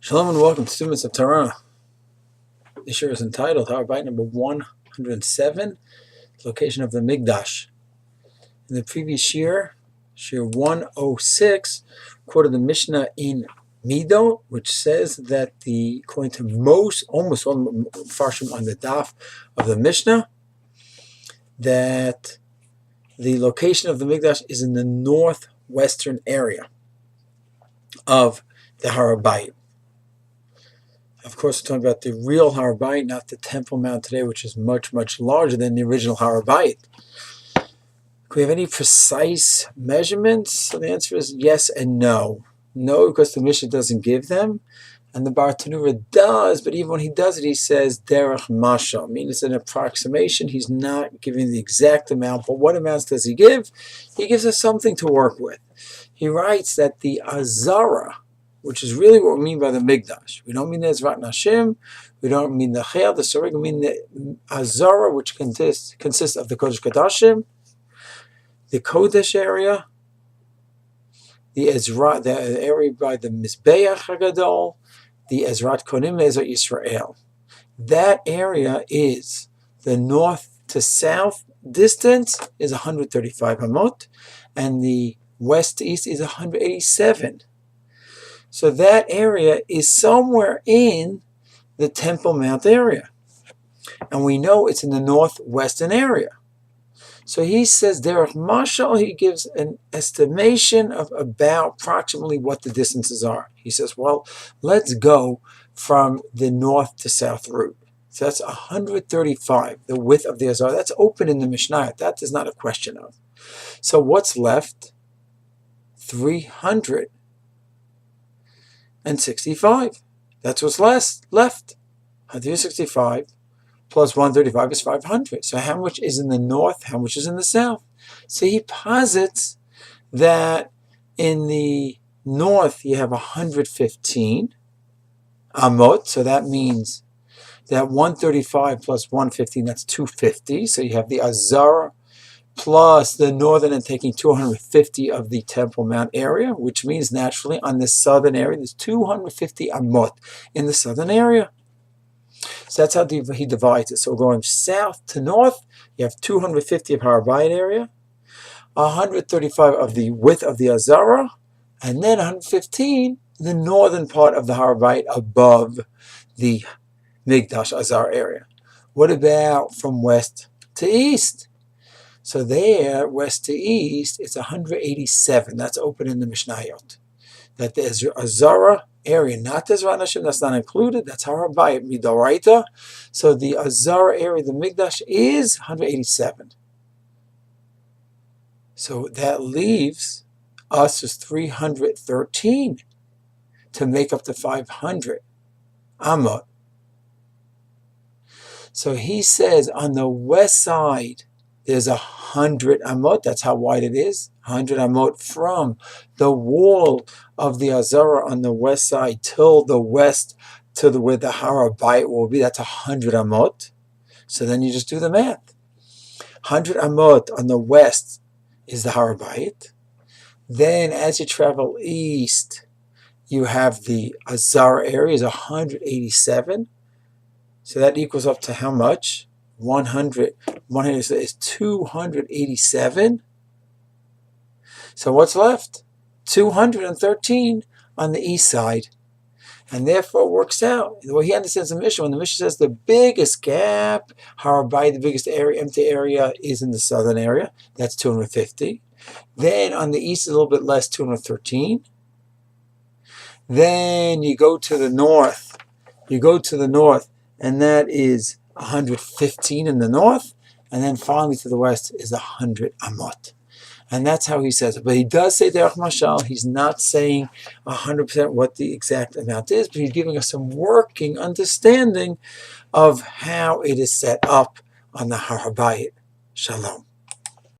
Shalom and welcome, students of Torah. This year is entitled Har Habayit number 107, location of the Mikdash. In the previous year, year 106, quoted the Mishnah in Mido, which says that according to almost all Farshim on the daf of the Mishnah, that the location of the Mikdash is in the northwestern area of the Har Habayit. Of course, we're talking about the real Har Habayit, not the Temple Mount today, which is much, much larger than the original Har Habayit. Do we have any precise measurements? So the answer is yes and no. No, because the Mishnah doesn't give them, and the Bar Tanura does, but even when he does it, he says derech mashal, meaning it's an approximation. He's not giving the exact amount, but what amounts does he give? He gives us something to work with. He writes that the Azara, which is really what we mean by the Mikdash. We don't mean the Ezrat Nashim, we don't mean the Chayal, the Sorig, we mean the Azara, which consists of the Kodesh Kodashim, the Kodesh area, the area by the Mizbeach HaGadol, the Ezrat Konim, Ezrat Yisrael. That area is the north to south distance is 135 Hamot, and the west to east is 187. So that area is somewhere in the Temple Mount area. And we know it's in the northwestern area. So he says, Derech Mashal, he gives an estimation of about approximately what the distances are. He says, well, let's go from the north to south route. So that's 135, the width of the Azar. That's open in the Mishnah. That is not a question of. So what's left? 365. That's what's left. 165 plus 135 is 500. So how much is in the north? How much is in the south? So he posits that in the north you have 115 amot. So that means that 135 plus 115, that's 250. So you have the Azara plus the northern and taking 250 of the Temple Mount area, which means naturally on the southern area, there's 250 amot in the southern area. So that's how he divides it. So going south to north, you have 250 of Har Habayit area, 135 of the width of the Azara, and then 115 the northern part of the Har Habayit above the Mikdash Azar area. What about from west to east? So there, west to east, it's 187. That's open in the Mishnayot. That the Azara area, not the Ezrat Nashim, that's not included. That's Har Habayit Midoraita. So the Azara area, the Mikdash, is 187. So that leaves us as 313 to make up the 500 Amot. So he says on the west side, there's 100 amot. That's how wide it is. 100 amot from the wall of the Azara on the west side till the west to where the Har Habayit will be. That's 100 amot. So then you just do the math. 100 amot on the west is the Har Habayit. Then as you travel east, you have the Azara area is 187. So that equals up to how much? 100 is 287. So what's left? 213 on the east side. And therefore it works out. The way he understands the Mishnah, when the Mishnah says the biggest gap, Har Habayit, the biggest area, empty area, is in the southern area. That's 250. Then on the east is a little bit less, 213. Then you go to the north. And that is 115 in the north, and then finally to the west is 100 amot. And that's how he says it. But he does say derech mashal. He's not saying 100% what the exact amount is, but he's giving us some working understanding of how it is set up on the Har Habayit. Shalom.